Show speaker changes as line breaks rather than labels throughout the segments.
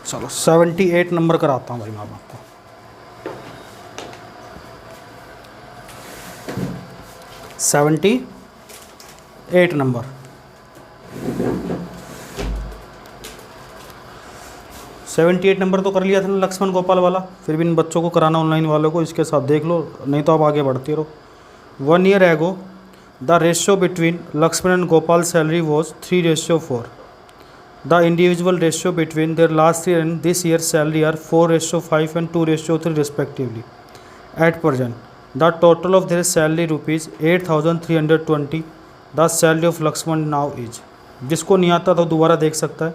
चलो 78 नंबर कराता हूँ भाई मैं आपको। 78 नंबर। सेवेंटी एट नंबर तो कर लिया था ना लक्ष्मण गोपाल वाला, फिर भी इन बच्चों को कराना ऑनलाइन वालों को, इसके साथ देख लो, नहीं तो आप आगे बढ़ते रहो। 1 year ago the ratio between Lakshman and Gopal salary was 3:4। The individual ratio between their last year and this year salary are 4:5 and 2:3 respectively. At present the total of their salary rupees 8,320। The salary of Lakshman now is. जिसको नहीं आता तो दोबारा देख सकता है।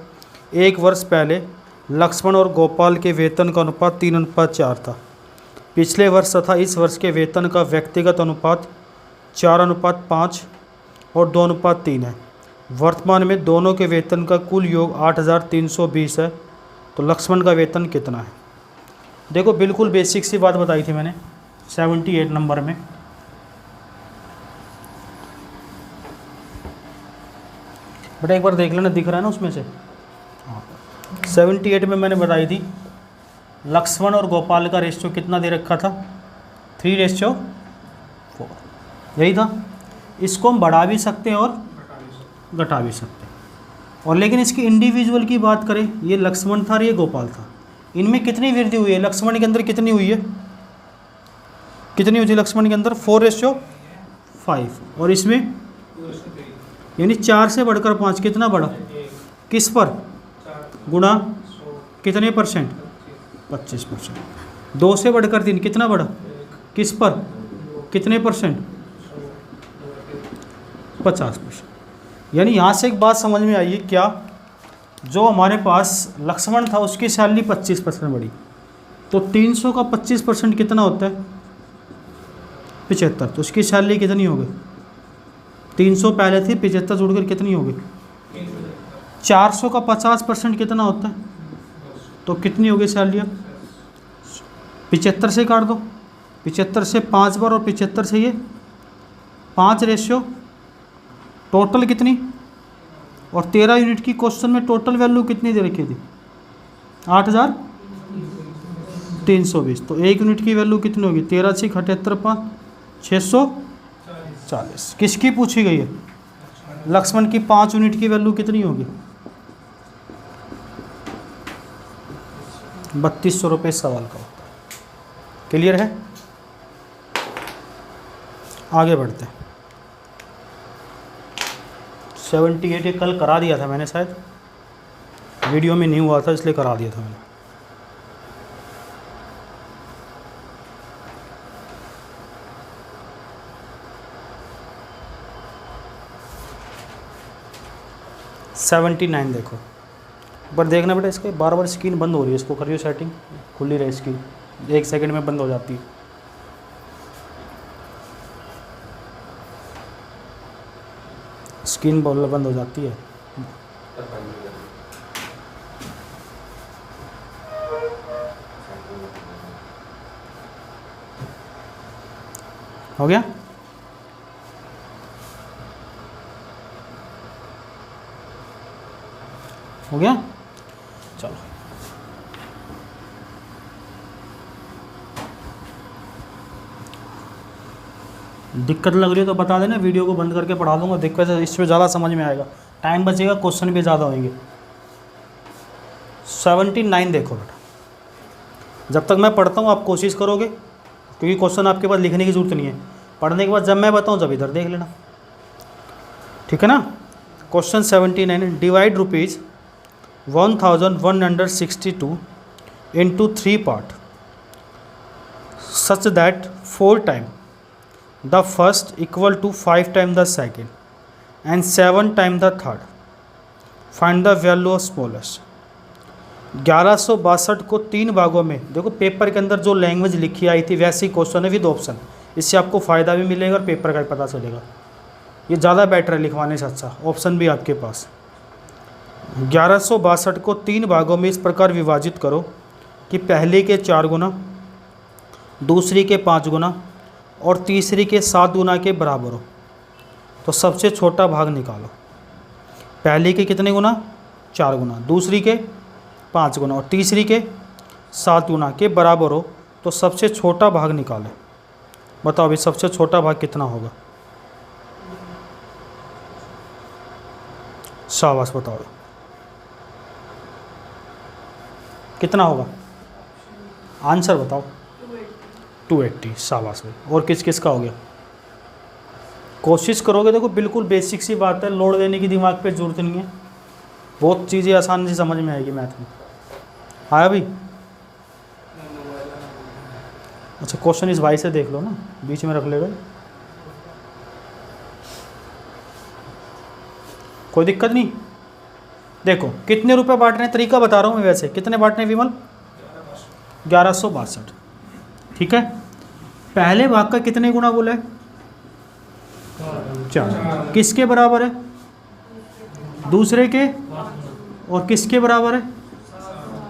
1 वर्ष पहले लक्ष्मण और गोपाल के वेतन का अनुपात 3:4 था। पिछले वर्ष तथा इस वर्ष के वेतन का व्यक्तिगत अनुपात 4:5 और 2:3 है। वर्तमान में दोनों के वेतन का कुल योग 8,320 है। तो लक्ष्मण का वेतन कितना है? देखो बिल्कुल बेसिक सी बात बताई थी मैंने 78 नंबर में। बेटा एक बार देख लेना, दिख रहा है ना उसमें से। 78 में मैंने बताई थी लक्ष्मण और गोपाल का रेशियो कितना दे रखा था, 3:4, यही था। इसको हम बढ़ा भी सकते हैं और घटा भी सकते हैं। और लेकिन इसकी इंडिविजुअल की बात करें, ये लक्ष्मण था और ये गोपाल था, इनमें कितनी वृद्धि हुई है? लक्ष्मण के अंदर कितनी हुई है, कितनी हुई थी लक्ष्मण के अंदर? 4:5। और इसमें यानी 4 से बढ़कर 5 कितना बढ़ा? किस पर? गुणा कितने परसेंट? 25%। 2 से बढ़कर 3 कितना बढ़ा? किस पर? कितने परसेंट? 50%। यानी यहाँ से एक बात समझ में आई है क्या, जो हमारे पास लक्ष्मण था उसकी सैलरी 25% बढ़ी, तो 300 का 25% कितना होता है? 75। तो उसकी सैलरी कितनी हो गई? 300 पहले थी, 75 जुड़कर कितनी हो गई? 400 का 50% कितना होता है? तो कितनी हो गई सैलरी? 75 से काट दो, 75 से 5 बार और 75 से ये 5 टोटल कितनी? और 13 यूनिट की क्वेश्चन में टोटल वैल्यू कितनी दे रखी थी? 8,320। तो 1 यूनिट की वैल्यू कितनी होगी? 13 से 78 5 640। किसकी पूछी गई है? लक्ष्मण की। 5 यूनिट की वैल्यू कितनी होगी? 3200 रुपये सवाल का होता है। क्लियर है? आगे बढ़ते हैं। 78 ये कल करा दिया था मैंने, शायद वीडियो में नहीं हुआ था इसलिए करा दिया था मैंने। सेवेंटी 79 देखो, पर देखना बेटा इसके बार बार स्क्रीन बंद हो रही है, इसको करियो सेटिंग, खुली रहे स्क्रीन, 1 सेकंड में बंद हो जाती है। स्क्रीन बंद हो जाती है। हो गया? हो गया? चलो दिक्कत लग रही है तो बता देना, वीडियो को बंद करके पढ़ा दूंगा। दिक्कत है इसमें ज़्यादा समझ में आएगा, टाइम बचेगा, क्वेश्चन भी ज़्यादा होंगे। 79 देखो बेटा, जब तक मैं पढ़ता हूँ आप कोशिश करोगे, क्योंकि क्वेश्चन आपके पास लिखने की ज़रूरत नहीं है, पढ़ने के बाद जब मैं बताऊँ जब इधर देख लेना, ठीक है ना। Question 79, divide rupees 1162 into 3 part such that 4 times the first equal to 5 times the second and 7 times the third. Find the value of smallest. 1162 को 3 भागों में, देखो पेपर के अंदर जो लैंग्वेज लिखी आई थी वैसी क्वेश्चन है विद ऑप्शन, इससे आपको फ़ायदा भी मिलेगा और पेपर का भी पता चलेगा। ये ज़्यादा बेटर है लिखवाने से अच्छा, ऑप्शन भी आपके पास। 1162 को 3 भागों में इस प्रकार विभाजित करो कि पहले के 4 गुना, दूसरी के 5 गुना और तीसरी के 7 गुना के बराबर हो। तो सबसे छोटा भाग निकालो। पहली के कितने गुना? 4 गुना, दूसरी के 5 गुना और तीसरी के 7 गुना के बराबर हो तो सबसे छोटा भाग निकालें। बताओ भाई सबसे छोटा भाग कितना होगा? शाबाश, बताओ कितना होगा? आंसर बताओ। 280। शाबाश भाई। और किस किस का हो गया? कोशिश करोगे, देखो बिल्कुल बेसिक सी बात है, लोड देने की दिमाग पे जरूरत नहीं है, बहुत चीज़ें आसानी से समझ में आएगी मैथ में। आया भाई? अच्छा, क्वेश्चन इस भाई से देख लो ना, बीच में रख लेगा, कोई दिक्कत नहीं। देखो कितने रुपए बांटने, तरीका बता रहा हूँ मैं वैसे, कितने बांटने विमल? 1162। ठीक है, पहले भाग का कितने गुना बोला है? 4। किसके बराबर है? दूसरे के। और किसके बराबर है?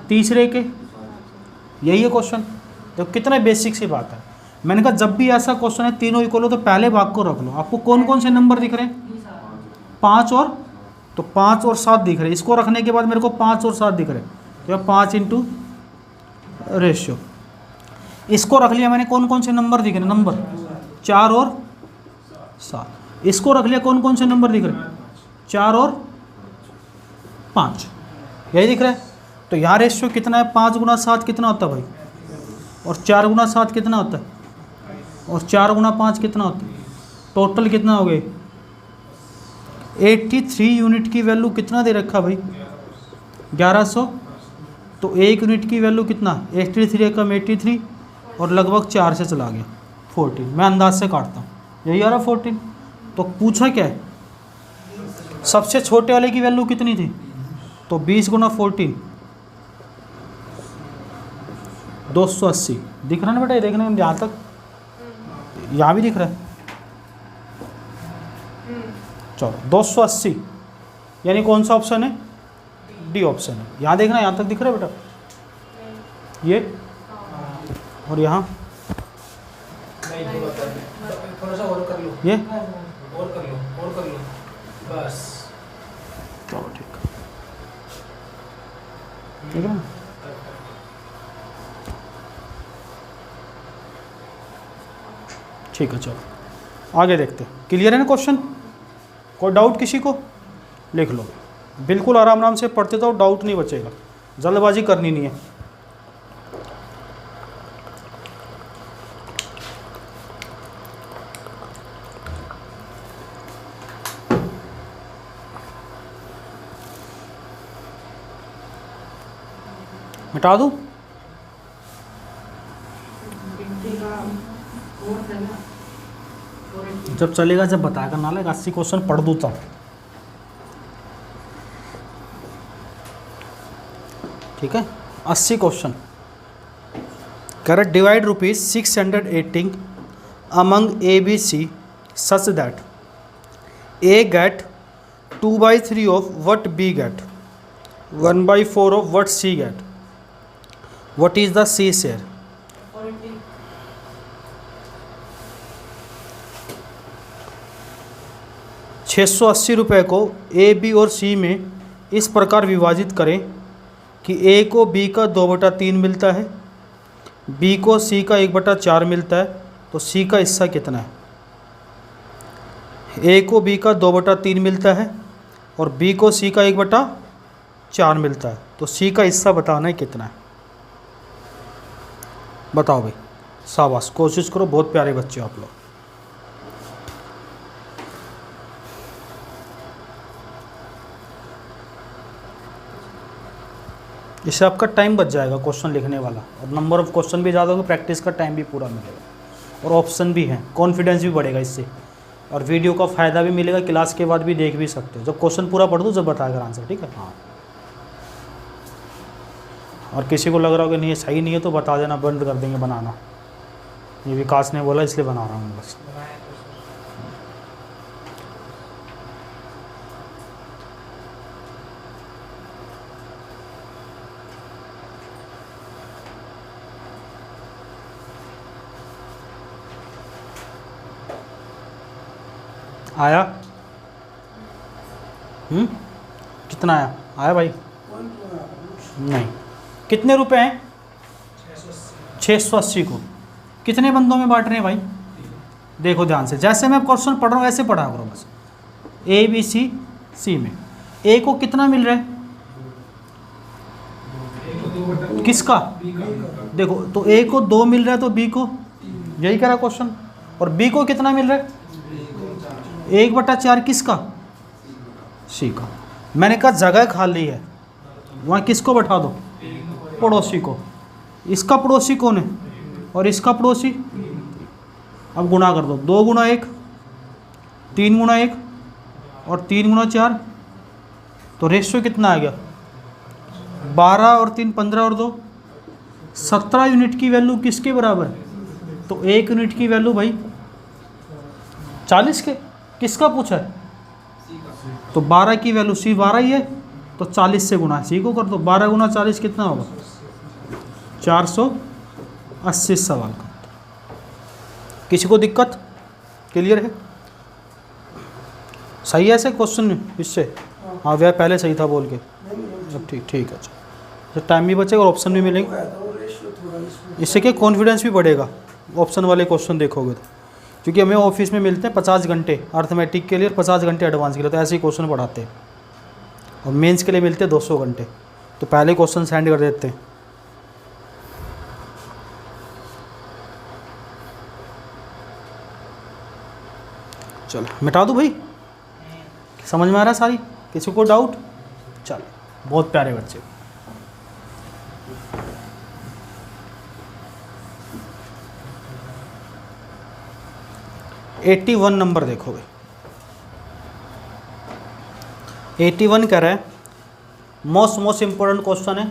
तीसरे के। यही है क्वेश्चन। तो कितना बेसिक सी बात है। मैंने कहा जब भी ऐसा क्वेश्चन है तीनों इक्वल हो तो पहले भाग को रख लो। आपको कौन कौन से नंबर दिख रहे हैं? 5 और, तो 5 और 7 दिख रहे हैं। इसको रखने के बाद मेरे को 5 और 7 दिख रहे हैं, तो 5 इंटू रेशियो। इसको रख लिया मैंने, कौन कौन से नंबर दिख रहे हैं? नंबर 4 और 7। इसको रख लिया, कौन कौन से नंबर दिख रहे हैं? 4 और 5। यही दिख रहा है। तो यहाँ रेशियो कितना है? 5 गुना 7 कितना होता है भाई? और 4 गुना 7 कितना होता है? और 4 गुना 5 कितना होता है? टोटल कितना हो गए? 83 यूनिट की वैल्यू कितना दे रखा भाई? 1100। तो 1 यूनिट की वैल्यू कितना? 83 कम 83 और लगभग 4 से चला गया 14। मैं अंदाज से काटता हूँ, यही आ रहा 14। तो पूछा क्या है? सबसे छोटे वाले की वैल्यू कितनी थी? तो 20 गुना 14 280। दिख रहा है ना बेटा? ये देखने में यहाँ तक, यहाँ भी दिख रहा है। चलो 280, यानी कौन सा ऑप्शन है? डी ऑप्शन है। यहाँ देखना, यहाँ तक दिख रहा है बेटा? ये और यहाँ
थोड़ा सा और कर लो,
ये
और कर लो, और कर लो, बस।
चलो ठीक है ना? ठीक है, चलो आगे देखते हैं। क्लियर है ना क्वेश्चन? कोई डाउट किसी को? लिख लो, बिल्कुल आराम आराम से पढ़ते जाओ, डाउट नहीं बचेगा, जल्दबाजी करनी नहीं है। मिटा दूँ? जब चलेगा, जब बताएगा ना लगा 80 क्वेश्चन पढ़ दूँ तब। ठीक है, 80 question. Correct, divide ₹618 among A B C such that A get 2/3 of what B get 1/4 of what C get. What is the C share? 680 रुपये को ए बी और सी में इस प्रकार विभाजित करें कि ए को बी का 2/3 मिलता है, बी को सी का 1/4 मिलता है, तो सी का हिस्सा कितना है? ए को बी का 2/3 मिलता है और बी को सी का 1/4 मिलता है, तो सी का हिस्सा बताना है कितना है। बताओ भाई, शाबाश, कोशिश करो, बहुत प्यारे बच्चे हो आप लोग। इससे आपका टाइम बच जाएगा क्वेश्चन लिखने वाला, और नंबर ऑफ क्वेश्चन भी ज़्यादा होंगे, प्रैक्टिस का टाइम भी पूरा मिलेगा, और ऑप्शन भी हैं, कॉन्फिडेंस भी बढ़ेगा इससे, और वीडियो का फ़ायदा भी मिलेगा, क्लास के बाद भी देख भी सकते हो। जब क्वेश्चन पूरा पढ़ दो जब बताएगा आंसर, ठीक है? हाँ। और किसी को लग रहा हो कि नहीं ये सही नहीं है तो बता देना, बंद कर देंगे बनाना। ये विकास ने बोला इसलिए बना रहा हूँ बस। आया? कितना आया? आया भाई? नहीं। कितने रुपए हैं? 680 को कितने बंदों में बांट रहे हैं भाई? देखो ध्यान से, जैसे मैं क्वेश्चन पढ़ रहा हूँ ऐसे पढ़ा करो बस। ए बी सी सी में ए को कितना मिल रहा है? किसका? देखो तो ए को 2 मिल रहा है तो बी को, यही कह रहा क्वेश्चन। और बी को कितना मिल रहा है? 1/4 किसका? सी का। मैंने कहा जगह खाली है, वहाँ किसको बैठा दो? पड़ोसी को। इसका पड़ोसी कौन है और इसका पड़ोसी? अब गुणा कर दो, 2 गुणा 1, 3 गुणा 1 और 3 गुणा 4, तो रेशियो कितना आ गया? 12 और 3 15 और 2 17 यूनिट की वैल्यू किसके बराबर है? तो 1 यूनिट की वैल्यू भाई 40 के। किसका पूछा है? तो 12 की वैल्यू सी 12 ही है, तो 40 से गुणा सी को कर दो। 12 गुणा 40 कितना होगा? 480 सवाल का। किसी को दिक्कत? क्लियर है? सही है ऐसे क्वेश्चन इससे? हाँ वह पहले सही था बोल के। अब ठीक है। अच्छा टाइम भी बचेगा और ऑप्शन भी मिलेंगे। इससे क्या कॉन्फिडेंस भी बढ़ेगा ऑप्शन वाले क्वेश्चन देखोगे तो। क्योंकि हमें ऑफिस में मिलते हैं 50 घंटे अर्थमेटिक के लिए और 50 घंटे एडवांस के लिए, तो ऐसे ही क्वेश्चन पढ़ाते हैं। और मेंस के लिए मिलते हैं 200 घंटे, तो पहले क्वेश्चन सेंड कर देते हैं। चलो मिटा दूँ भाई, समझ में आ रहा है सारी? किसी को डाउट? चलो बहुत प्यारे बच्चे। एट्टी 81 नंबर देखो भाई। 81 कह रहा है मोस्ट इंपॉर्टेंट क्वेश्चन है।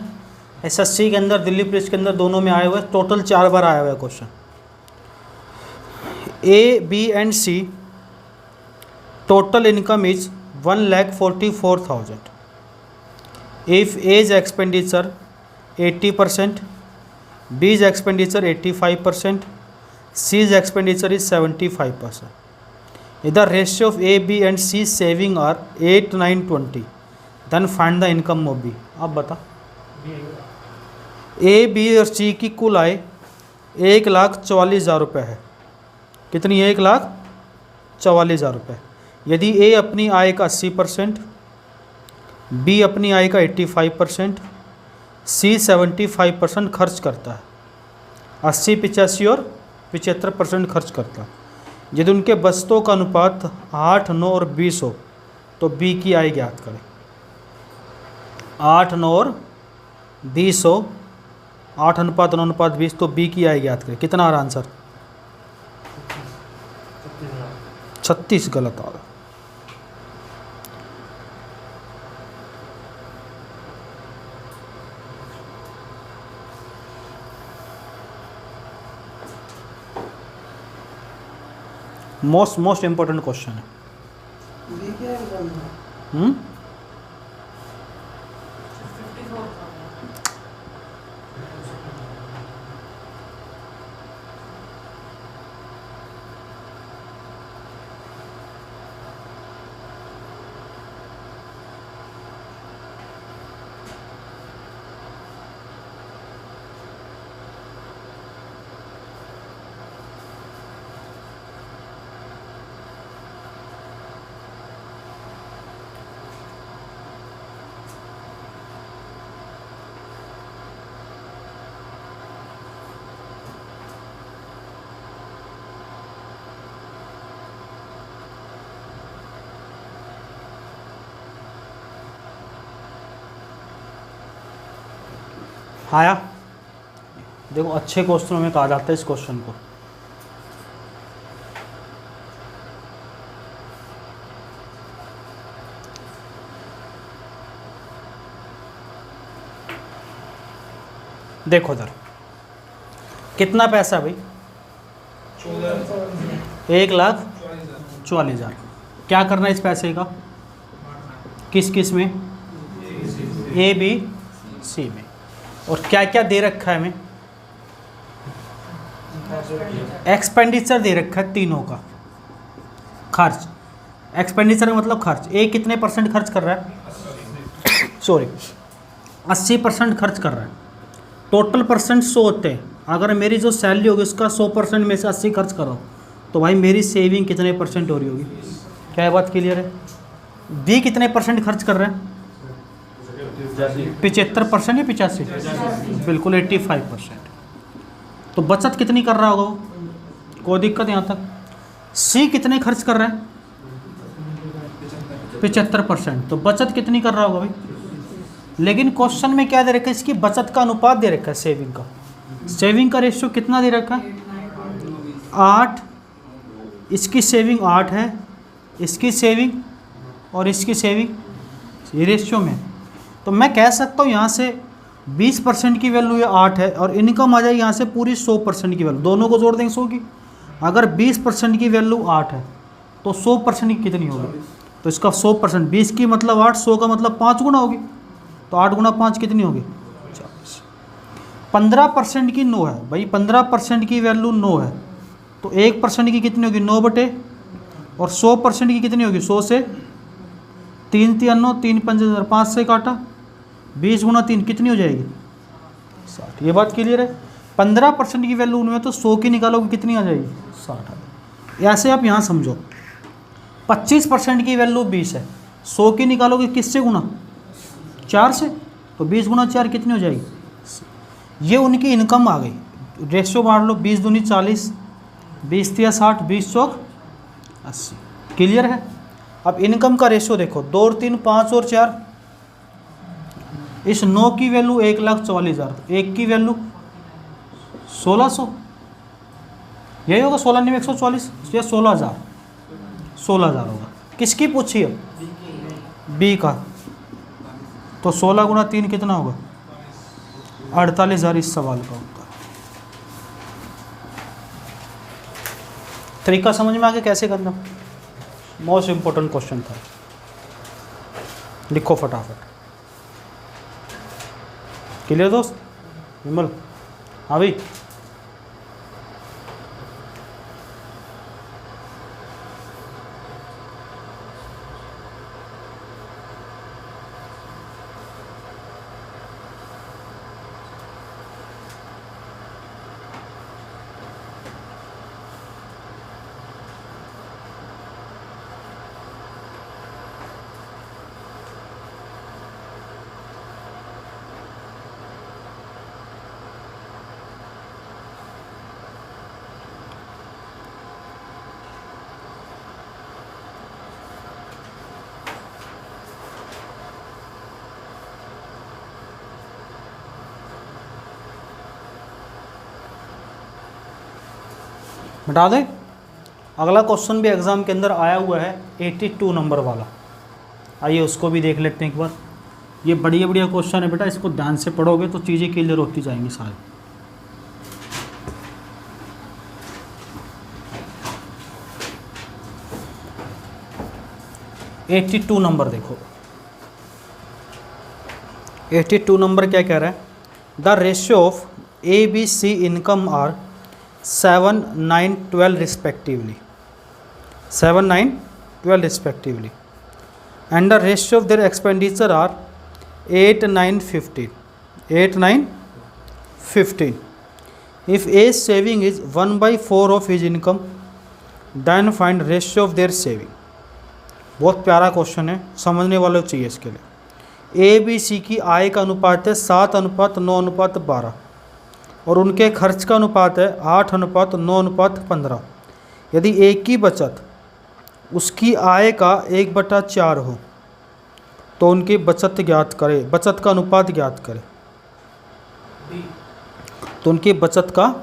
एसएससी के अंदर, दिल्ली पुलिस के अंदर दोनों में आए हुए, टोटल 4 बार आया हुआ है question. A B and C total income is 1,44,000 if A's expenditure 80%, B's expenditure 85%, C's expenditure is 75%. If the ratio of A, B and C saving are 8, 9, 20, then find the income of B. अब बता, A, B और C की कुल आय 1,44,000 रुपये है। कितनी है? 1,44,000 रुपये। यदि A अपनी आय का 80%, बी अपनी आय का 85%, सी 75% खर्च करता है। 80, 85 और 75% खर्च करता है। यदि उनके बचतों का अनुपात 8, 9 और 20 हो तो बी की आय ज्ञात करें। 8, 9 और 20 हो, 8 अनुपात 9 अनुपात 20, तो बी की आय ज्ञात करें। कितना आ रहा आंसर? 36 गलत आ रहा। मोस्ट इंपॉर्टेंट क्वेश्चन है। आया? देखो अच्छे क्वेश्चनों में कहा जाता है इस क्वेश्चन को। देखो इधर कितना पैसा भाई? 1,44,000। क्या करना है इस पैसे का? किस किस में? ए बी सी में। और क्या क्या दे रखा है हमें? एक्सपेंडिचर दे रखा है तीनों का। खर्च, एक्सपेंडिचर का मतलब खर्च। ए कितने % खर्च कर रहा है? सॉरी 80% खर्च कर रहा है, टोटल परसेंट 100 होते हैं, अगर मेरी जो सैलरी होगी उसका 100% में से 80 खर्च करो तो भाई मेरी सेविंग कितने परसेंट हो रही होगी? क्या ये बात क्लियर है? बी कितने परसेंट खर्च कर रहे हैं? 75% या 85? बिल्कुल 85%। तो बचत कितनी कर रहा होगा वो? कोई दिक्कत यहाँ तक? सी कितने खर्च कर रहा है? 75%। तो बचत कितनी कर रहा होगा भाई? लेकिन क्वेश्चन में क्या दे रखा है? इसकी बचत का अनुपात दे रखा है सेविंग का। सेविंग का रेशियो कितना दे रखा है? 8। इसकी सेविंग 8 है, इसकी सेविंग और इसकी सेविंग, ये रेशियो में। तो मैं कह सकता हूँ यहाँ से 20% की वैल्यू ये 8 है और इनकम आ जाएगी यहाँ से पूरी 100% की वैल्यू, दोनों को जोड़ देंगे 100 की। अगर 20% की वैल्यू 8 है तो 100% की कितनी होगी? तो इसका 100%, 20 की मतलब 8, 100 का मतलब 5 गुना होगी। तो 8 गुना 5 कितनी होगी? 40। 15% की 9 है भाई, 15% की वैल्यू 9 है तो 1% की कितनी होगी? 9 बटे, और 100% की कितनी होगी? 100 से 3 3 9, 3 5 5 से काटा, 20 गुना 3 कितनी हो जाएगी? 60। ये बात क्लियर है? 15% की वैल्यू उनमें तो 100 की निकालोगे कितनी आ जाएगी? 60। ऐसे आप यहाँ समझो, 25% की वैल्यू 20 है, 100 की निकालोगे किससे गुना? 4 से, तो 20 गुना 4 कितनी हो जाएगी? ये उनकी इनकम आ गई। रेशियो बांट लो, 20 दूनी 40, 20 तिया 60, 20 चौक 80। क्लियर है? अब इनकम का रेशियो देखो, 2 और 3 5 और 4, इस 9 की वैल्यू 1,44,000, 1 की वैल्यू 1600, यही होगा 16 9 144, ये 16,000 होगा। किसकी पूछी है? बी का। तो 16 गुना 3 कितना होगा? 48,000 इस सवाल का उत्तर। तरीका समझ में आ गया कैसे करना? मोस्ट इंपॉर्टेंट क्वेश्चन था, लिखो फटाफट। क्लियर दोस्त? विमल, हाँ भाई। बता दें, अगला क्वेश्चन भी एग्ज़ाम के अंदर आया हुआ है 82 नंबर वाला। आइए उसको भी देख लेते हैं एक बार। ये बढ़िया बढ़िया क्वेश्चन है बेटा, इसको ध्यान से पढ़ोगे तो चीज़ें क्लियर होती जाएंगी सारी। एट्टी नंबर देखो, 82 नंबर क्या कह रहा है? The ratio of A B C income are 7 9 12 respectively, 7 9 12 respectively, and the ratio of their expenditure are 8 9 15, 8 9 15. If A's saving is 1/4 of his income, then find ratio of their saving. बहुत प्यारा question है, समझने वालों को चाहिए इसके लिए। ए B C की आय का अनुपात है 7:9:12 और उनके खर्च का अनुपात है 8:9:15। यदि एक की बचत उसकी आय का 1/4 हो तो उनकी बचत ज्ञात करें, बचत का अनुपात ज्ञात करें। तो उनकी बचत का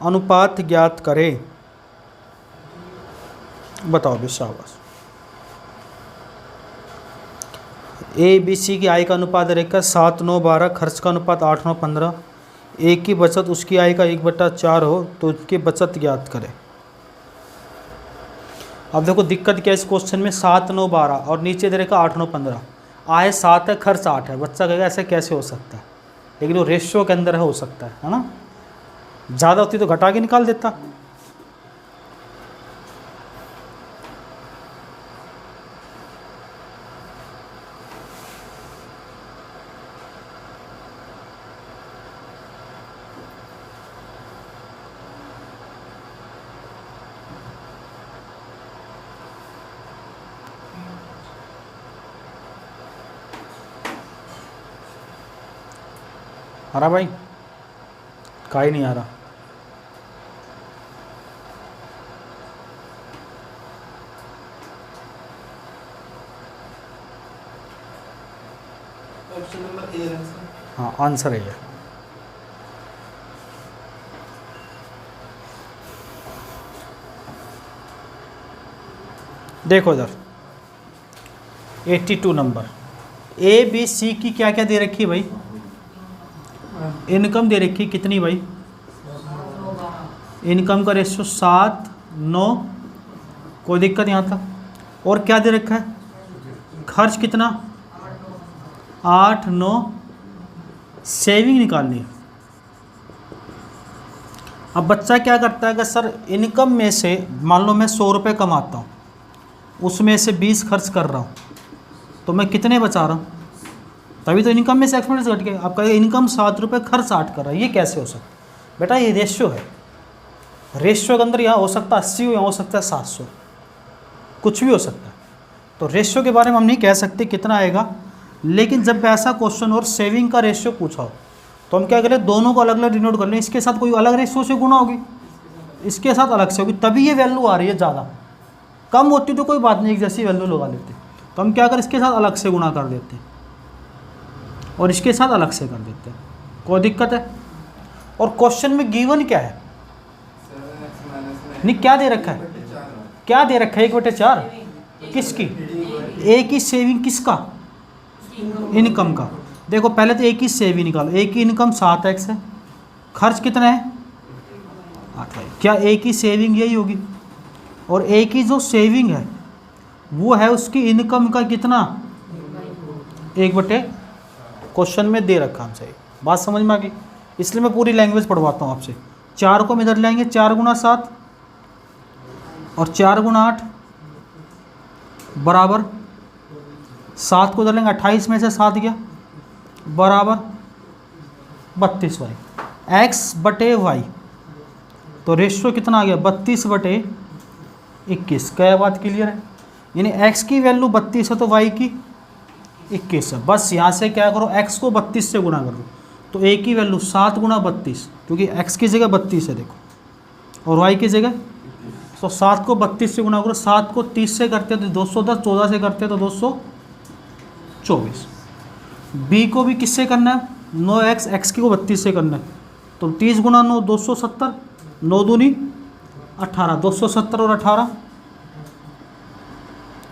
अनुपात ज्ञात करें, बताओ भी शाबाश। ए बी सी की आय का अनुपात रहेगा 7:9:12, खर्च का अनुपात 8:9:15। एक की बचत उसकी आय का 1/4 हो तो उसकी बचत ज्ञात करें। अब देखो दिक्कत क्या है इस क्वेश्चन में, 7:9:12 और नीचे दे रखा 8:9:15। आय 7 है, खर्च 8 है। बच्चा कहेगा ऐसे कैसे हो सकता है, लेकिन वो रेशियो के अंदर हो सकता है ना। ज़्यादा होती तो घटा के निकाल देता। आ रहा भाई? का ही नहीं आ रहा।
ऑप्शन नंबर ए है इसका।
हाँ, आंसर है ये। देखो इधर 82 नंबर, ए बी सी की क्या क्या दे रखी है भाई? इनकम दे रखी है कितनी भाई? इनकम का रेशियो 7, 9, कोई दिक्कत यहाँ तक। और क्या दे रखा है? खर्च कितना? 8, 9। सेविंग निकालनी है। अब बच्चा क्या करता है कि सर इनकम में से मान लो मैं 100 रुपये कमाता हूँ, उसमें से 20 खर्च कर रहा हूँ, तो मैं कितने बचा रहा हूँ? तभी तो इनकम में से एक्सपेंडिचर घट गया। आपका इनकम 7 रुपये, खर्च 8 कर रहा है, ये कैसे हो सकता है? बेटा ये रेशियो है। रेशियो के अंदर यहाँ हो सकता है 80, यहाँ हो सकता है 700, कुछ भी हो सकता है। तो रेशियो के बारे में हम नहीं कह सकते कितना आएगा, लेकिन जब ऐसा क्वेश्चन और सेविंग का रेशियो पूछा हो तो हम क्या करें, दोनों को अलग अलग डिनोट कर लें। इसके साथ कोई अलग रेशियो से गुणा होगी, इसके साथ अलग से होगी, तभी ये वैल्यू आ रही है ज़्यादा। कम होती तो कोई बात नहीं, एक जैसी वैल्यू लगा लेते। तो हम क्या करें, इसके साथ अलग से गुणा कर देते हैं और इसके साथ अलग से कर देते हैं, कोई दिक्कत है? और क्वेश्चन में गिवन क्या है?
7x - 9
नहीं, क्या दे रखा है?
1/4।
क्या दे रखा है? 1/4 किसकी? ए की सेविंग किसका? इनकम का। देखो पहले तो ए की सेविंग निकालो। ए की इनकम 7x है, खर्च कितना है? 8। क्या ए की सेविंग यही होगी? और ए की जो सेविंग है वो है उसकी इनकम का कितना? 1/, क्वेश्चन में दे रखा हमसे। बात समझ में आ गई? इसलिए मैं पूरी लैंग्वेज पढ़वाता हूँ आपसे। 4 को हम इधर लेंगे, 4 × 7 और 4 × 8 बराबर 7 को इधर लेंगे, 28 में से 7 गया बराबर 32y। x/y, तो रेशियो कितना आ गया? 32/21। क्या बात क्लियर है? यानी x की वैल्यू 32 है तो y की 21 है। बस यहाँ से क्या करो, x को 32 से गुणा कर दो, तो a की वैल्यू 7 × 32, क्योंकि x की जगह 32 है देखो, और y की जगह, तो 7 को 32 से गुणा करो। 7 को 30 से करते हैं तो 210, 14 से करते हैं तो 224। b को भी किससे करना है? 9x, x की को 32 से करना है, तो 30 × 9 270, 9 दूनी 18, 270 और 18,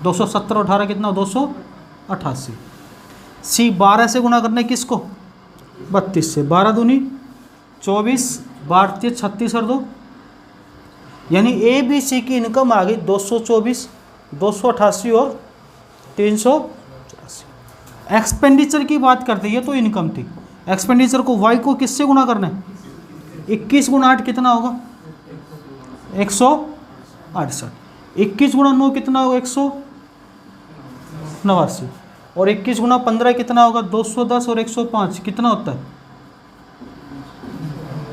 270 और 18 कितना? 288। c 12 से गुणा करना है किसको? 32 से, 12 दूनी 24, 12 36 और 2, यानी ए बी सी की इनकम आ गई 224, 288 और 384। एक्सपेंडिचर की बात करते हैं, ये तो इनकम थी। एक्सपेंडिचर को वाई को किससे गुणा करना है? 21 × 8 कितना होगा? 168। 21 × 9 कितना होगा? 189। और 21 × 15 कितना होगा? 210 और 105 कितना होता है?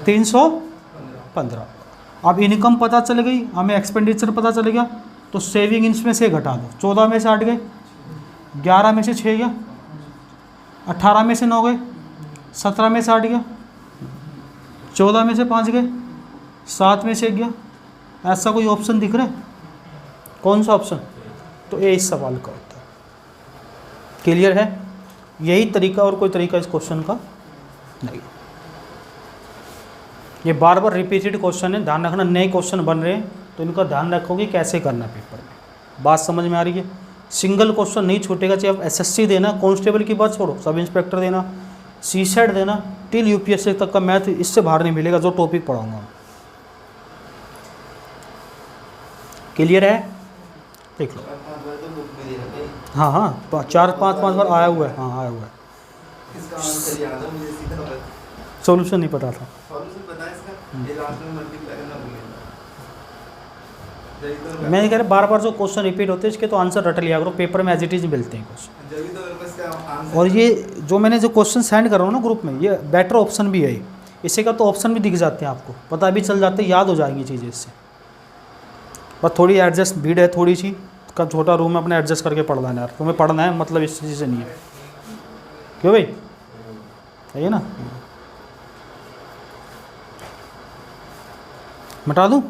315। अब इनकम पता चल गई, हमें एक्सपेंडिचर पता चल गया, तो सेविंग इसमें से घटा दो। 14 में से 8 गए, 11 में से 6 गया, 18 में से 9 गए, 17 में से 8 गया, 14 में से 5 गए, 7 में से 1 गया। ऐसा कोई ऑप्शन दिख रहा है? कौन सा ऑप्शन? तो ये इस सवाल का होता है। क्लियर है? यही तरीका, और कोई तरीका इस क्वेश्चन का नहीं। ये बार बार रिपीटेड क्वेश्चन है, ध्यान रखना। नए क्वेश्चन बन रहे हैं तो इनका ध्यान रखोगे कैसे करना है पेपर में। बात समझ में आ रही है? सिंगल क्वेश्चन नहीं छूटेगा, चाहे आप एसएससी देना, कांस्टेबल की बात छोड़ो, सब इंस्पेक्टर देना, सीसेट देना, टिल यूपीएससी तक का मैथ इससे बाहर नहीं मिलेगा जो टॉपिक पढ़ाऊंगा। क्लियर है? देख लो।
तो बुक में दे रखा है।
हाँ हाँ, 4-5 बार आया हुआ है। हाँ आया हुआ है।
इसका आंसर याद है मुझे, सीधा पता।
सॉल्यूशन नहीं पता था।
सॉल्यूशन पता है इसका, ये लास्ट में मल्टीप्लाई करना भूल गया।
मैं कह रहा बार बार जो क्वेश्चन रिपीट होते हैं इसके तो आंसर रट लिया करो, पेपर में एज इट इज मिलते हैं क्वेश्चन।
जब भी तो मेरे को इसका आंसर।
और ये जो मैंने जो क्वेश्चन सेंड कर रहा हूँ ना ग्रुप में, ये बेटर ऑप्शन भी है। इसी का तो ऑप्शन भी दिख जाते हैं, आपको पता भी चल जाते हैं, याद हो जाएंगी चीज़ें इससे। बस थोड़ी एडजस्ट भीड़ है थोड़ी सी, का छोटा रूम में अपने एडजस्ट करके पढ़ना है यार। तुम्हें पढ़ना है, मतलब इस चीज़ से नहीं है, क्यों भाई? है ना? मिटा दूँ?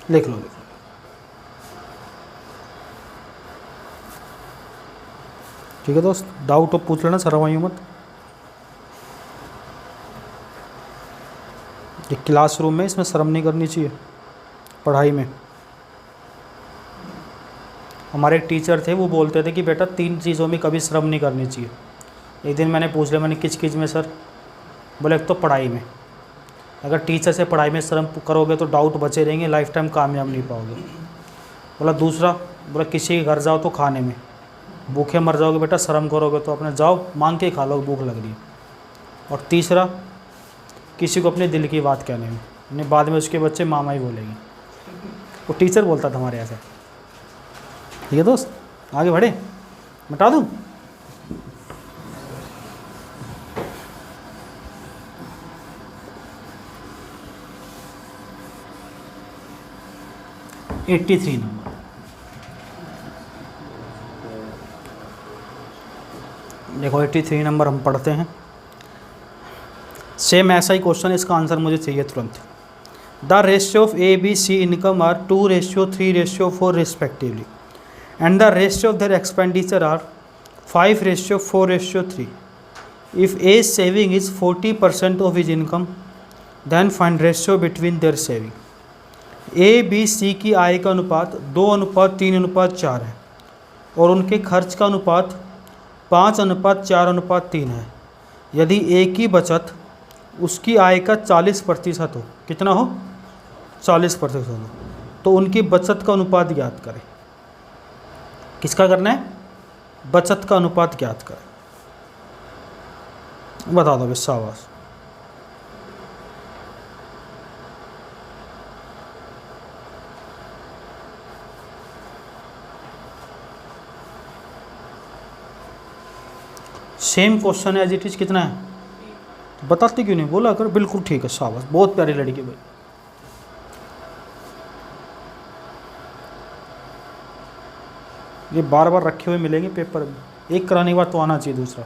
लिख लो लिख लो। ठीक है दोस्त, डाउट तो पूछ लेना, शर्माइयो मत। ये क्लासरूम में, इसमें शर्म नहीं करनी चाहिए पढ़ाई में। हमारे एक टीचर थे, वो बोलते थे कि बेटा 3 चीज़ों में कभी शर्म नहीं करनी चाहिए। एक दिन मैंने पूछ लिया, मैंने किस चीज़ में सर? बोले एक तो पढ़ाई में, अगर टीचर से पढ़ाई में शर्म करोगे तो डाउट बचे रहेंगे, लाइफ टाइम कामयाब नहीं पाओगे। बोला दूसरा, बोला किसी के घर जाओ तो खाने में, भूखे मर जाओगे बेटा, शर्म करोगे तो अपने जाओ मांग के खा लो, भूख लग रही है। और तीसरा, किसी को अपने दिल की बात कहने में, नहीं बाद में उसके बच्चे मामा ही बोलेंगे। वो टीचर बोलता था हमारे ऐसे। ठीक है दोस्त, आगे बढ़े, मिटा दूँ? $83 नंबर। देखो 83 नंबर हम पढ़ते हैं। सेम ऐसा ही क्वेश्चन, इसका आंसर मुझे चाहिए तुरंत। The ratio of A B C income are 2:3:4 respectively and the ratio of their expenditure are 5:4:3। If A saving is 40% of his income then find ratio between their saving. A B C की आय का अनुपात 2:3:4 है और उनके खर्च का अनुपात 5:4:3 है। यदि ए की बचत उसकी आय का 40% हो, कितना हो? 40% हो, तो उनकी बचत का अनुपात ज्ञात करें। किसका करना है? बचत का अनुपात ज्ञात करें। बता दो शाबाश। सेम क्वेश्चन है एज इट इज, कितना है बताते क्यों नहीं? बोला कर, बिल्कुल ठीक है, शाबाश, बहुत प्यारी लड़की भाई। ये बार बार रखे हुए मिलेंगे पेपर में, एक कराने के बाद तो आना चाहिए दूसरा।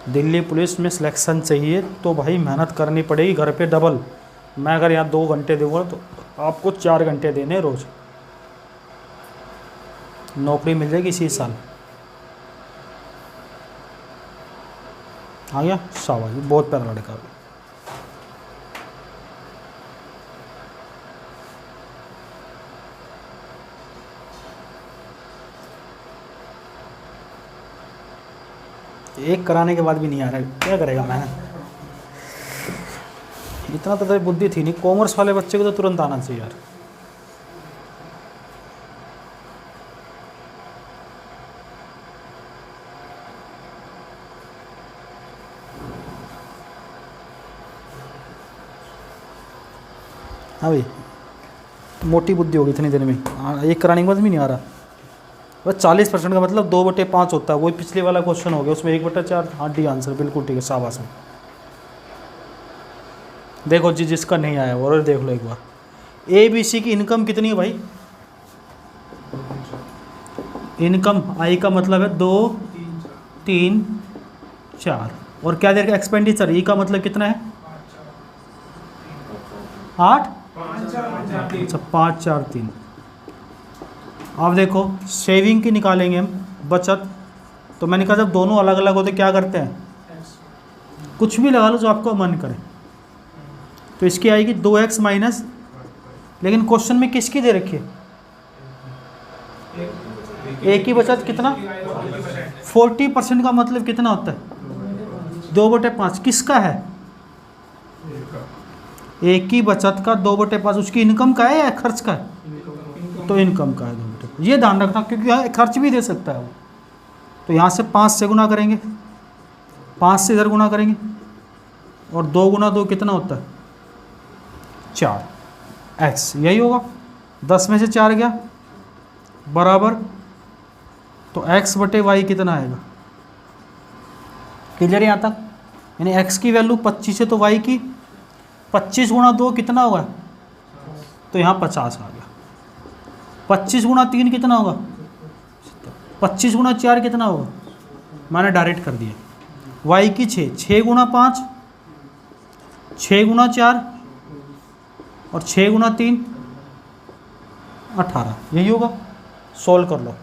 दिल्ली पुलिस में सिलेक्शन चाहिए तो भाई मेहनत करनी पड़ेगी, घर पे डबल। मैं अगर यहाँ 2 घंटे दूंगा तो आपको 4 घंटे देने रोज़। नौकरी मिल जाएगी इसी साल। आ गया, शाबाश, बहुत प्यारा लड़का है। एक कराने के बाद भी नहीं आ रहा है, क्या करेगा मेहनत? इतना तो बुद्धि थी नहीं। कॉमर्स वाले बच्चे को तो तुरंत आना चाहिए यार। हाँ भाई, मोटी बुद्धि होगी इतनी देर में। एक कराने के बाद भी नहीं आ रहा। बस 40% का मतलब 2/5 होता है। वही पिछले वाला क्वेश्चन हो गया, उसमें 1/4। हाँ डी आंसर, बिल्कुल ठीक है, शाबाश है। देखो जी, जिसका नहीं आया और देख लो एक बार। ए बी सी की इनकम कितनी है भाई? इनकम आई का मतलब है 2 3 4, और क्या देर का एक्सपेंडिचर ई का मतलब कितना है? 8 अच्छा 5 4 3। अब देखो सेविंग की निकालेंगे हम, बचत। तो मैंने कहा जब दोनों अलग अलग होते क्या करते हैं? कुछ भी लगा लो जो आपको मन करे। तो इसकी आएगी 2x माइनस, लेकिन क्वेश्चन में किसकी दे रखी है? ए की बचत कितना? 40% का मतलब कितना होता है? 2/5। किसका है? ए की बचत का 2/5। उसकी इनकम का है या खर्च का है? तो इनकम का है 2/5। ये ध्यान रखना, क्योंकि यहाँ खर्च भी दे सकता है वो। तो यहाँ से 5 से गुना करेंगे, 5 से इधर गुना करेंगे, और 2 गुना 2 कितना होता है? 4 x। यही होगा। 10 में से 4 गया बराबर, तो x/y कितना आएगा? क्लियर यहाँ तक? यानी x की वैल्यू 25 है तो y की 25 गुना 2 कितना होगा? तो यहाँ 50 आ गया। 25 गुना 3 कितना होगा? 25 गुना 4 कितना होगा? मैंने डायरेक्ट कर दिया। y की 6 गुना 5 6 गुना 4 और 6 गुना 3 18, यही होगा। सॉल्व कर लो।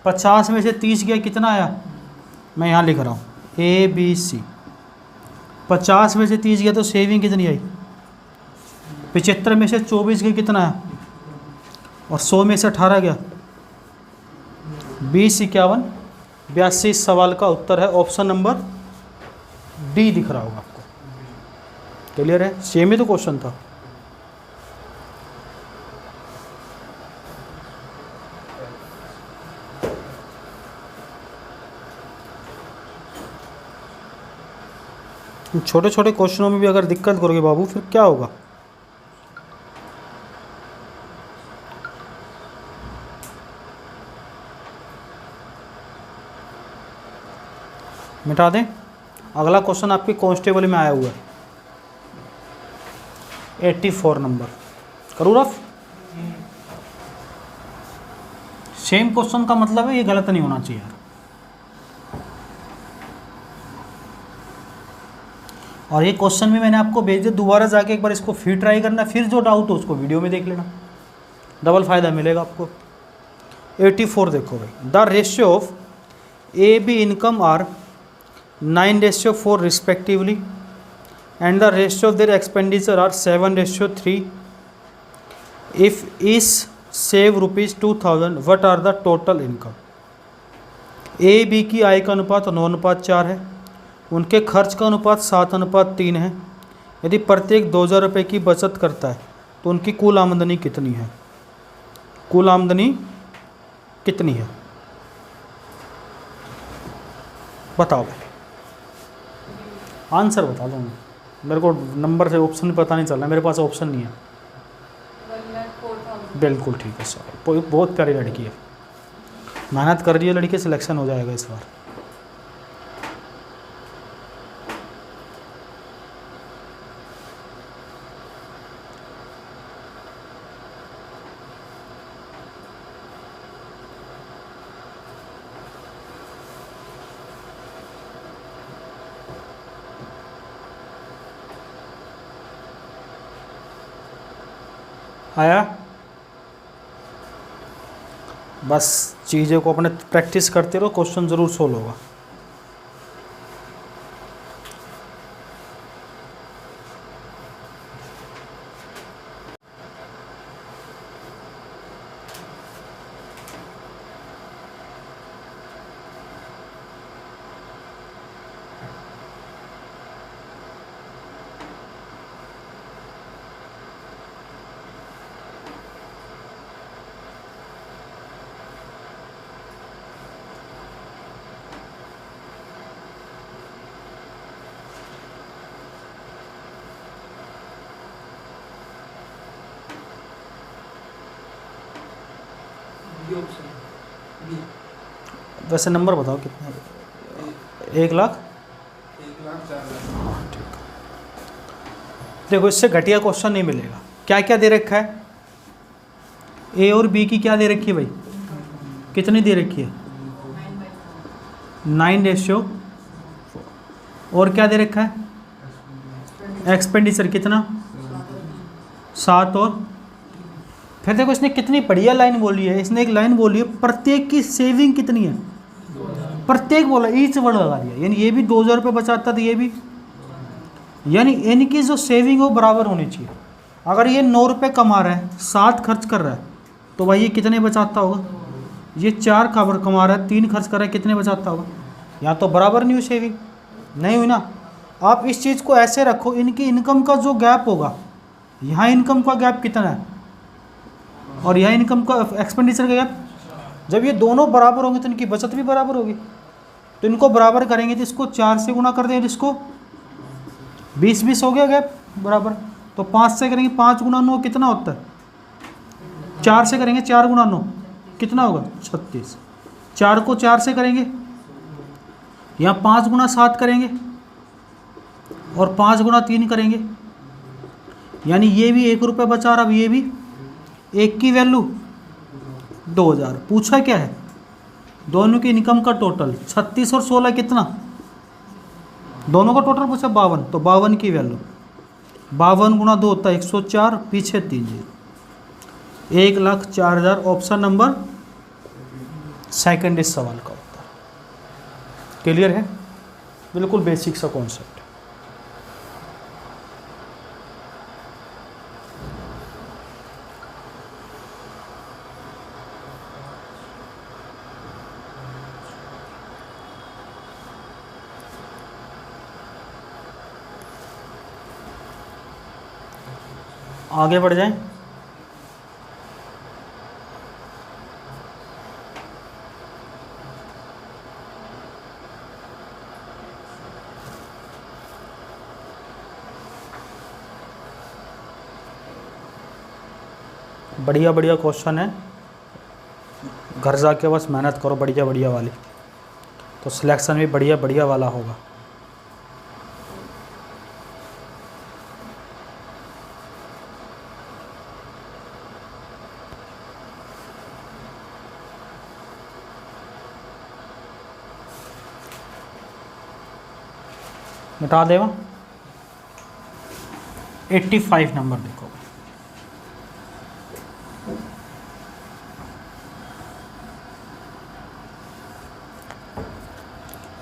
50 में से 30 गया, कितना आया? मैं यहाँ लिख रहा हूँ ABC। 50 में से 30 गया तो सेविंग कितनी आई? 75 में से 24 गया, कितना आया? और 100 में से 18 गया, 20 51 82। इस सवाल का उत्तर है ऑप्शन नंबर डी, दिख रहा होगा आपको। क्लियर है? सेम ही तो क्वेश्चन था। छोटे छोटे क्वेश्चनों में भी अगर दिक्कत करोगे बाबू, फिर क्या होगा? मिटा दें। अगला क्वेश्चन आपके कांस्टेबल में आया हुआ है, 84 नंबर। करूँ रफ? सेम क्वेश्चन का मतलब है ये गलत नहीं होना चाहिए। और ये क्वेश्चन भी मैंने आपको भेज दिया, दोबारा जाके एक बार इसको फिर ट्राई करना, फिर जो डाउट हो उसको वीडियो में देख लेना, डबल फायदा मिलेगा आपको। 84 देखो भाई, the ratio of AB income are 9:4 respectively and the ratio of their expenditure are 7:3. If each save rupees 2000, what are the total income? A B की आय का अनुपात 9:4 है, उनके खर्च का अनुपात 7:3 है। यदि प्रत्येक 2000 रुपये की बचत करता है तो उनकी कुल आमदनी कितनी है? कुल आमदनी कितनी है बताओ भाई, आंसर बता दो। मेरे को नंबर से ऑप्शन पता नहीं चल रहा, मेरे पास ऑप्शन नहीं है।
1,04,000।
बिल्कुल ठीक है सर, बहुत प्यारी लड़की है, मेहनत कर रही है लड़की, सिलेक्शन हो जाएगा इस बार। आया? बस चीज़ों को अपने प्रैक्टिस करते रहो, क्वेश्चन ज़रूर सोल्व होगा।
B option, B.
वैसे नंबर बताओ कितने? 1,00,000।
1,04,00,000।
हाँ ठीक। देखो इससे घटिया क्वेश्चन नहीं मिलेगा। क्या क्या दे रखा है? ए और बी की क्या दे रखी है भाई? कितनी दे रखी है? 9:4। और क्या दे रखा है? एक्सपेंडिचर कितना? 7। और फिर देखो इसने कितनी बढ़िया लाइन बोली है, इसने एक लाइन बोली है, प्रत्येक की सेविंग कितनी है? प्रत्येक बोला, ईच वर्ड लगा दिया, यानी ये भी 2000 रुपये बचाता था, ये भी, यानी इनकी जो सेविंग है वो बराबर होनी चाहिए। अगर ये 9 रुपये कमा रहा है, 7 खर्च कर रहा है, तो भाई ये कितने बचाता होगा? ये 4 कमा रहा है, 3 खर्च कर रहा है, कितने बचाता होगा? यहाँ तो बराबर नहीं हुई सेविंग, नहीं हुई ना। आप इस चीज़ को ऐसे रखो, इनकी इनकम का जो गैप होगा, यहाँ इनकम का गैप कितना है और यहाँ इनकम का एक्सपेंडिचर का गैप, जब ये दोनों बराबर होंगे तो इनकी बचत भी बराबर होगी। तो इनको बराबर करेंगे तो इसको 4 से गुना कर देंगे, इसको 20 हो गया गैप बराबर। तो 5 से करेंगे, 5 गुना 9 कितना होता है? 4 से करेंगे, 4 गुना 9 कितना होगा? 36। 4 को 4 से करेंगे, यहाँ 5 गुना 7 करेंगे और 5 गुना 3 करेंगे, यानी ये भी 1 रुपये बचा रहा, अब ये भी 1 की वैल्यू 2000। पूछा क्या है? दोनों की इनकम का टोटल 36 और 16 कितना? दोनों का टोटल पूछा 52, तो 52 की वैल्यू। 52 गुणा 2 होता है 104, पीछे 3 जीरो, 1,04,000। ऑप्शन नंबर सेकंड इस सवाल का उत्तर। क्लियर है? बिल्कुल बेसिक सा कॉन्सेप्ट। आगे बढ़ जाएं। बढ़िया बढ़िया क्वेश्चन है, घर जाके बस मेहनत करो बढ़िया बढ़िया वाली, तो सिलेक्शन भी बढ़िया बढ़िया वाला होगा। मिटा देवा। 85 नंबर देखो,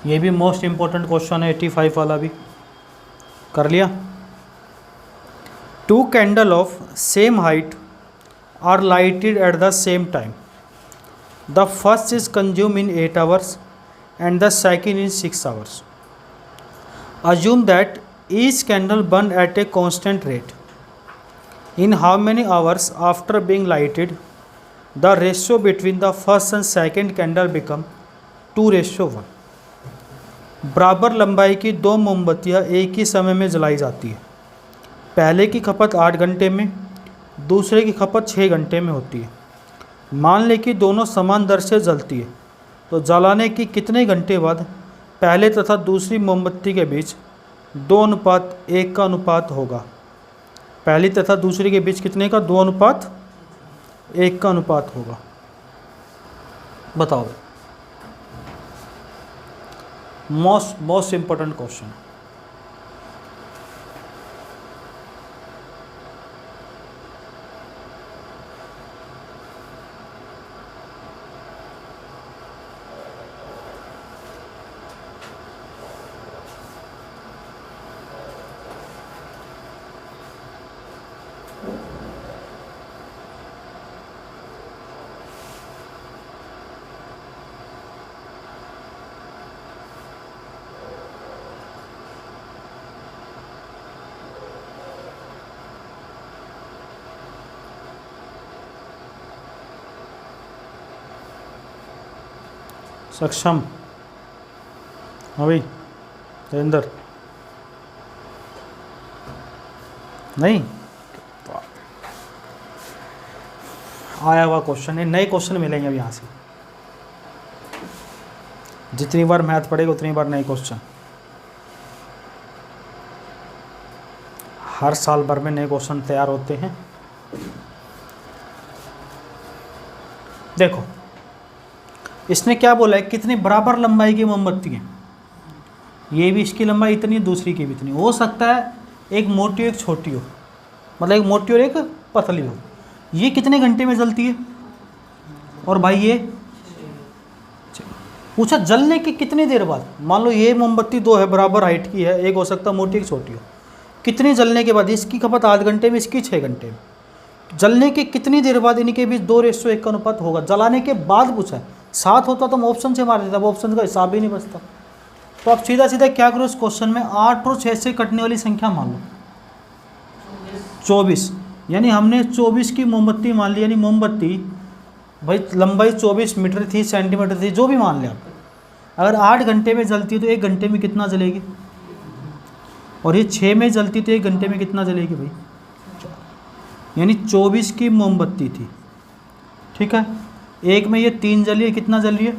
ये भी मोस्ट इम्पोर्टेंट क्वेश्चन है, 85 वाला भी कर लिया। 2 candle of same height are lighted at the same time, the first is consume in 8 hours and the second in 6 hours. Assume that each candle burn at a constant rate. In how many hours after being lighted, the ratio between the first and second candle become 2:1। बराबर लंबाई की 2 मोमबत्तियाँ एक ही समय में जलाई जाती है। पहले की खपत 8 घंटे में, दूसरे की खपत 6 घंटे में होती है। मान लें कि दोनों समान दर से जलती है, तो जलाने की कितने घंटे बाद पहले तथा दूसरी मोमबत्ती के बीच 2:1 का अनुपात होगा। पहली तथा दूसरी के बीच कितने का? 2:1 का अनुपात होगा। बताओ, मोस्ट इंपॉर्टेंट क्वेश्चन। सक्षम? हाँ भाई देवेंद्र, नहीं आया हुआ क्वेश्चन है, नए क्वेश्चन मिलेंगे अब यहाँ से। जितनी बार मैथ पढ़ेगा उतनी बार नए क्वेश्चन। हर साल भर में नए क्वेश्चन तैयार होते हैं। देखो इसने क्या बोला है, कितनी बराबर लंबाई की मोमबत्ती है। ये भी इसकी लंबाई इतनी, दूसरी की भी इतनी। हो सकता है एक मोटी एक छोटी हो, मतलब एक मोटी और एक पतली हो। ये कितने घंटे में जलती है? और भाई ये पूछा जलने की कितनी देर बाद। मान लो ये मोमबत्ती 2 है, बराबर हाइट की है, एक हो सकता है मोटी एक छोटी हो। कितनी जलने के बाद? इसकी खपत 8 घंटे में, इसकी 6 घंटे में। जलने के कितनी देर बाद इनके बीच 2:1 का अनुपात होगा। जलाने के बाद पूछा है, 7 होता तो हम ऑप्शन से मार देता, अब ऑप्शन का हिसाब ही नहीं बचता। तो आप सीधा सीधा क्या करो, इस क्वेश्चन में 8 और 6 से कटने वाली संख्या मान लो 24। यानी हमने 24 की मोमबत्ती मान ली, यानी मोमबत्ती भाई लंबाई 24 मीटर थी, सेंटीमीटर थी, जो भी मान लें आप। अगर 8 घंटे में जलती है तो 1 घंटे में कितना जलेगी? और ये 6 में जलती तो 1 घंटे में कितना जलेगी भाई? यानी 24 की मोमबत्ती थी, ठीक है। एक में ये 3 जली है, कितना जल रही है?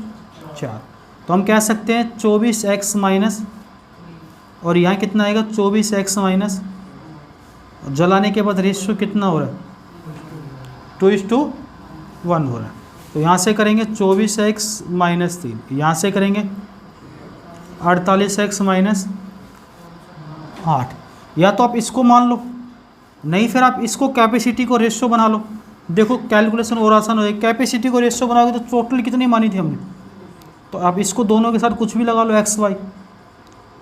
4। तो हम कह सकते हैं 24x माइनस, और यहाँ कितना आएगा? 24x minus. जलाने के बाद रेशियो कितना हो रहा है? 2:1 हो रहा है। तो यहाँ से करेंगे 24x माइनस 3, यहाँ से करेंगे 48x माइनस 8। या तो आप इसको मान लो नहीं फिर आप इसको कैपेसिटी को रेशियो बना लो, देखो कैलकुलेशन और आसान हो जाएगी। कैपेसिटी को रेशियो बनाओगे तो टोटल कितनी मानी थी हमने, तो आप इसको दोनों के साथ कुछ भी लगा लो एक्स वाई,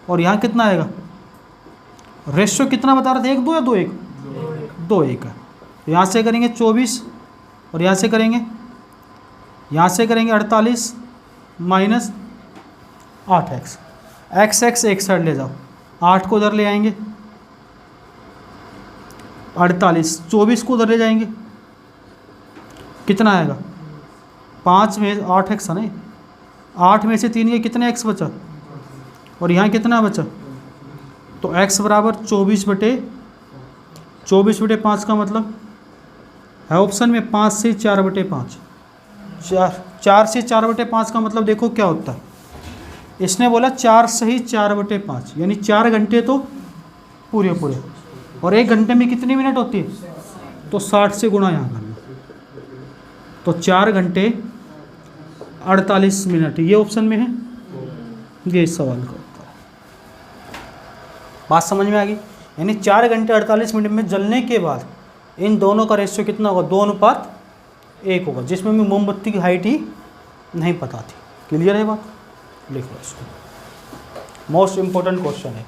और यहाँ कितना आएगा, रेशियो कितना बता रहे थे, 1 2 या 2 1, 2 1 है। यहाँ से करेंगे 24 और यहाँ से करेंगे 48 माइनस 8x, x एक साइड ले जाओ, 8 को उधर ले आएंगे, 48, 24 को उधर ले जाएंगे, कितना आएगा 5 में 8x है नहीं, 8 में से 3 के कितने x बचा, और यहाँ कितना बचा, तो x बराबर 24/5 का मतलब है ऑप्शन में 5 से 4/5, 4 से 4/5 का मतलब देखो क्या होता है, इसने बोला 4 से ही 4/5 यानी 4 घंटे तो पूरे, और 1 घंटे में कितनी मिनट होती है, तो 60 से गुणा यहाँ करना, तो 4 घंटे 48 मिनट ये ऑप्शन में है, ये इस सवाल का उत्तर है। बात समझ में आ गई, यानी 4 घंटे 48 मिनट में जलने के बाद इन दोनों का रेशियो कितना होगा, 2:1 होगा, जिसमें भी मोमबत्ती की हाइट ही नहीं पता थी। क्लियर है बात, लिख लो इसको, मोस्ट इम्पोर्टेंट क्वेश्चन है।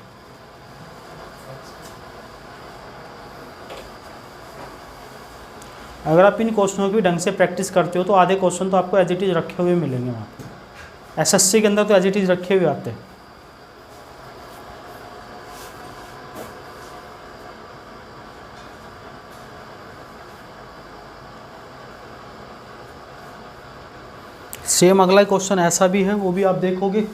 अगर आप इन क्वेश्चनों की ढंग से प्रैक्टिस करते हो तो आधे क्वेश्चन तो आपको एज इट इज़ रखे हुए मिलेंगे वहाँ पे, एसएससी के अंदर तो एज इट इज़ रखे हुए आते हैं। सेम अगला क्वेश्चन ऐसा भी है, वो भी आप देखोगे।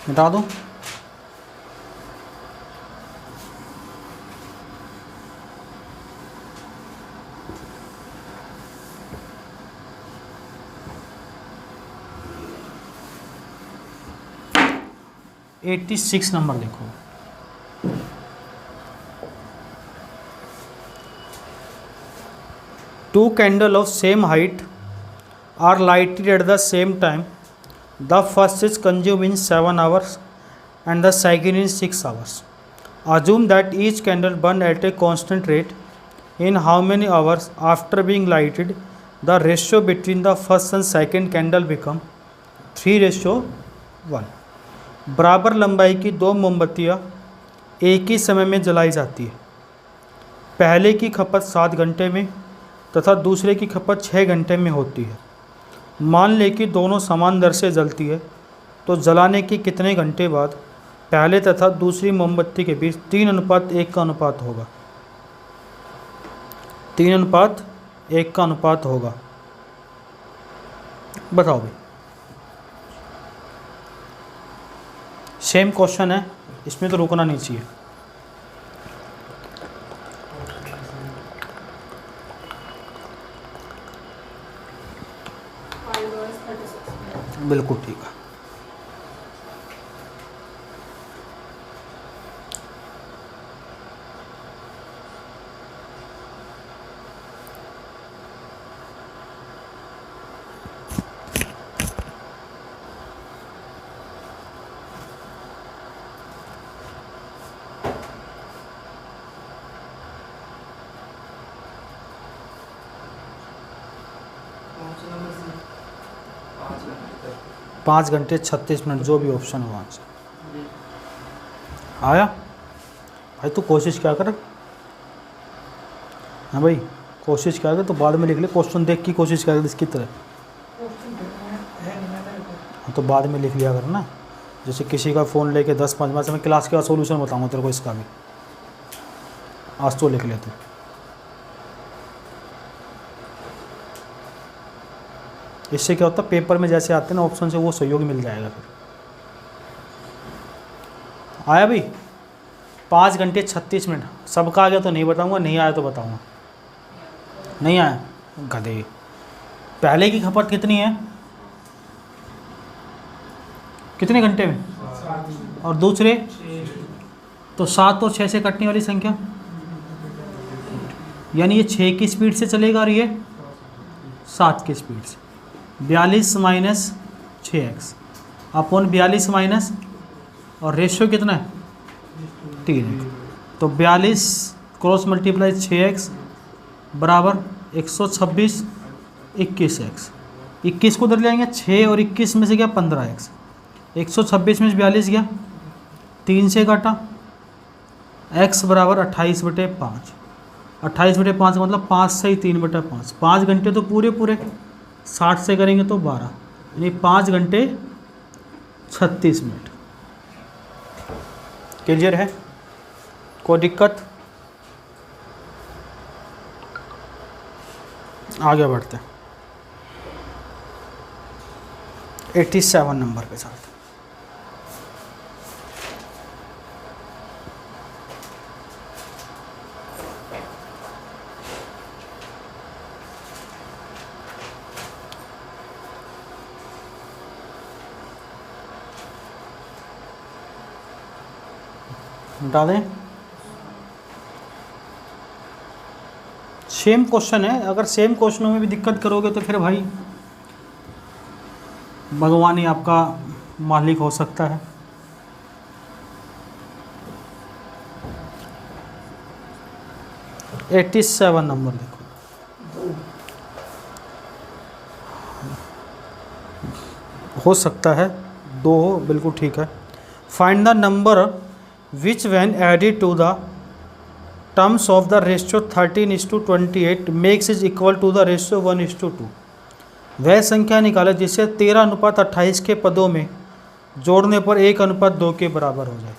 मिटा दो, एट्टी 86 नंबर देखो। Two candles of same height are lighted at the same time. The first is consumed in 7 hours and the second in 6 hours. Assume that each candle burns at a constant rate. In how many hours after being lighted the ratio between the first and second candle become 3:1. बराबर लंबाई की 2 मोमबत्तियाँ एक ही समय में जलाई जाती है। पहले की खपत 7 घंटे में तथा दूसरे की खपत 6 घंटे में होती है। मान लें कि दोनों समान दर से जलती है, तो जलाने के कितने घंटे बाद पहले तथा दूसरी मोमबत्ती के बीच 3:1 का अनुपात होगा। 3:1 का अनुपात होगा। बताओ भाई, सेम क्वेश्चन है, इसमें तो रुकना नहीं चाहिए। बिल्कुल ठीक है।
कौन सा नंबर सी? 5 घंटे तक।
5 घंटे 36 मिनट जो भी ऑप्शन है वहाँ से आया। भाई तू कोशिश क्या कर, हाँ भाई कोशिश क्या कर, तो बाद में लिख ले, क्वेश्चन देख की कोशिश क्या कर इसकी तरह। हाँ तो बाद में लिख लिया कर ना, जैसे किसी का फ़ोन लेके 10-5 मिनट से मैं क्लास का सोल्यूशन बताऊँगा तेरे को, इसका भी आज तो लिख ले तू। इससे क्या होता है, पेपर में जैसे आते हैं ना ऑप्शन से, वो सहयोग मिल जाएगा फिर। आया भाई, 5 घंटे 36 मिनट। सबका आ गया तो नहीं बताऊंगा, नहीं आया तो बताऊंगा। नहीं आया गधे। पहले की खपत कितनी है, कितने घंटे में, और दूसरे, तो 7 और 6 से कटने वाली संख्या, यानी ये 6 की स्पीड से चलेगा और ये 7 की स्पीड से। 42 माइनस 6x अपॉन 42 माइनस, और रेशियो कितना है 3। तो 42 क्रॉस मल्टीप्लाई 6x बराबर 126 21x। 21 को उधर ले आएंगे, 6 और 21 में से गया 15x। 126 में से 42 गया, 3 से काटा, x बराबर 28/5। 28/5 का मतलब 5 से ही 3/5। 5 घंटे तो पूरे पूरे, 60 से करेंगे तो 12, यानी 5 घंटे 36 मिनट। क्लियर है? कोई दिक्कत? आगे बढ़ते हैं 87 नंबर के साथ। हटा दें। सेम क्वेश्चन है, अगर सेम क्वेश्चनों में भी दिक्कत करोगे तो फिर भाई भगवान ही आपका मालिक हो सकता है। एट्टी 87 नंबर देखो, हो सकता है 2 हो, बिल्कुल ठीक है। Find the number which when added to the terms of the ratio 13:28 makes is equal to the ratio 1:2। वह संख्या निकाले जिसे 13:28 के पदों में जोड़ने पर 1:2 के बराबर हो जाए।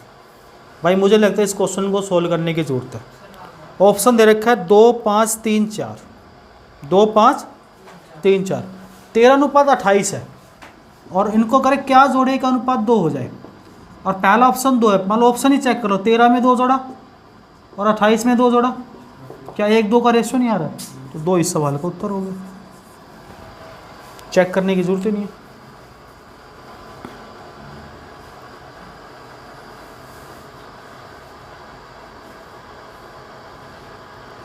भाई मुझे लगता है इस क्वेश्चन को सोल्व करने की ज़रूरत है। ऑप्शन दे रखा है 2 5 3 4, 2 5 3 4, 13:28 है और इनको करें क्या जोड़े 1:2 हो जाए। और पहला ऑप्शन 2 है, मान लो ऑप्शन ही चेक करो, 13 में 2 जोड़ा और 28 में 2 जोड़ा, क्या 1:2 का रेशियो नहीं आ रहा है? तो 2 इस सवाल का उत्तर हो गया। चेक करने की जरूरत ही नहीं है।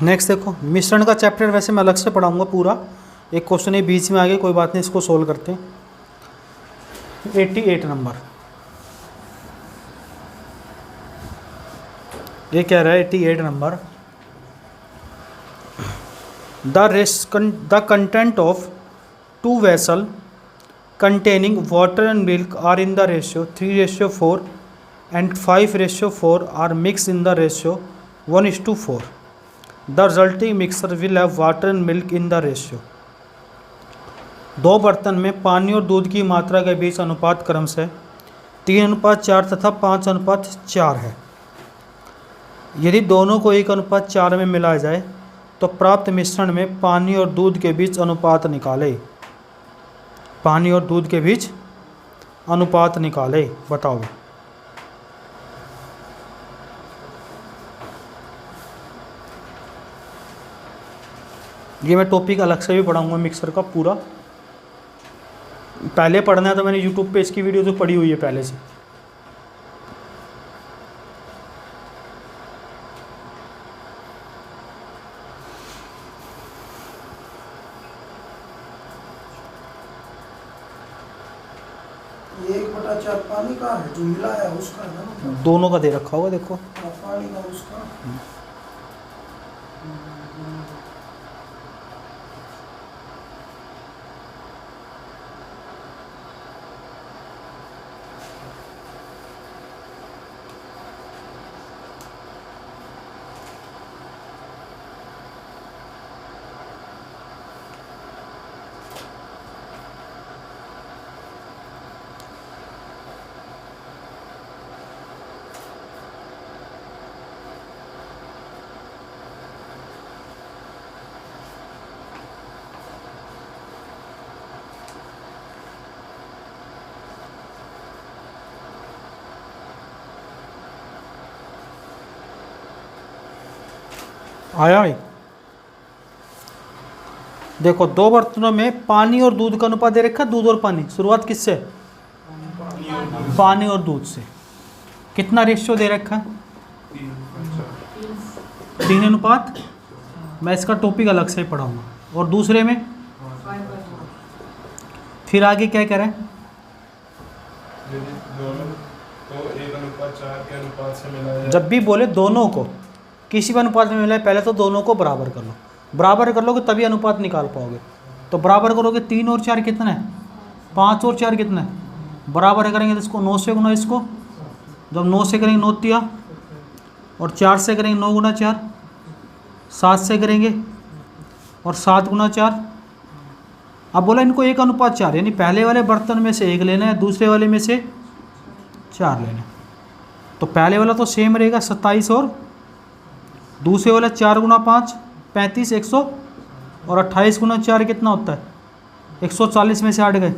नेक्स्ट देखो, मिश्रण का चैप्टर वैसे मैं अलग से पढ़ाऊंगा पूरा, एक क्वेश्चन ये बीच में आ गया, कोई बात नहीं, इसको सोल्व करते हैं। 88 नंबर ये कह रहा है 88 number, the content of 2 vessel containing water and milk are in the ratio 3:4 and 5:4 are mixed in the ratio 1:4. The resulting mixture will have water and milk in the ratio. 2 बर्तन में पानी और दूध की मात्रा के बीच अनुपात क्रमशः 3:4 तथा 5:4 है। यदि दोनों को 1:4 में मिलाया जाए तो प्राप्त मिश्रण में पानी और दूध के बीच अनुपात निकाले। पानी और दूध के बीच अनुपात निकाले, बताओ। ये मैं टॉपिक अलग से भी पढ़ाऊंगा मिक्सर का पूरा। पहले पढ़ना है तो मैंने यूट्यूब पे इसकी वीडियो तो पढ़ी हुई है पहले से।
ये 1/4 पानी का है जो मिला है उसका है ना, मतलब
दोनों का दे रखा होगा देखो।
पानी का उसका।
आया है। देखो 2 बर्तनों में पानी और दूध का अनुपात दे रखा है, दूध और पानी। शुरुआत किससे? पानी और दूध से। कितना रेशियो दे रखा है? 3:, मैं इसका टॉपिक अलग से पढ़ाऊँगा। और दूसरे में फिर आगे क्या करें?
दोनों को 1:4 के अनुपात से मिलाया।
जब भी बोले दोनों को किसी भी अनुपात में मिलाए, पहले तो दोनों को बराबर कर लो। बराबर कर लोगे तभी अनुपात निकाल पाओगे। तो बराबर करोगे 3 और 4 कितना है? 5 और 4 कितना है? बराबर करेंगे तो इसको 9 से गुना इसको, जब 9 से करेंगे 9 तिया, और 4 से करेंगे 9 गुना 4, 7 से करेंगे और 7 गुना 4। अब बोला इनको 1:4, यानी पहले वाले बर्तन में से 1 लेना है, दूसरे वाले में से 4 लेना है। तो पहले वाला तो सेम रहेगा 27, और दूसरे वाला 4 गुना 5 35, 100, और 28 गुना 4 कितना होता है? 140 में से 8 गए,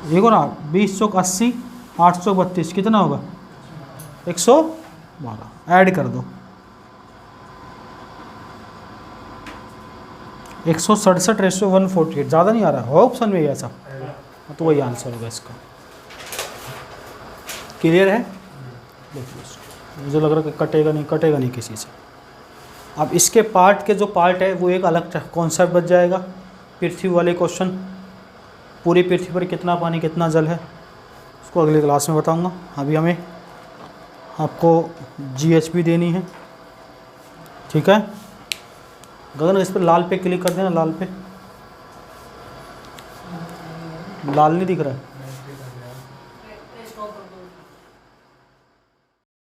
देखो ना, 20 चौक 80, 8 चौक 32, कितना होगा? 112। ऐड कर दो, 167:148। ज़्यादा नहीं आ रहा है ऑप्शन में ऐसा, तो वही आंसर होगा इसका। क्लियर है? देखिए इसको, मुझे लग रहा है कि कटेगा नहीं किसी से। अब इसके पार्ट के जो पार्ट है वो एक अलग कॉन्सेप्ट बच जाएगा। पृथ्वी वाले क्वेश्चन, पूरी पृथ्वी पर कितना पानी कितना जल है, उसको अगली क्लास में बताऊंगा। अभी हमें आपको GHP देनी है, ठीक है? गगन इस पर लाल पे क्लिक कर देना, लाल पे, लाल नहीं दिख रहा है।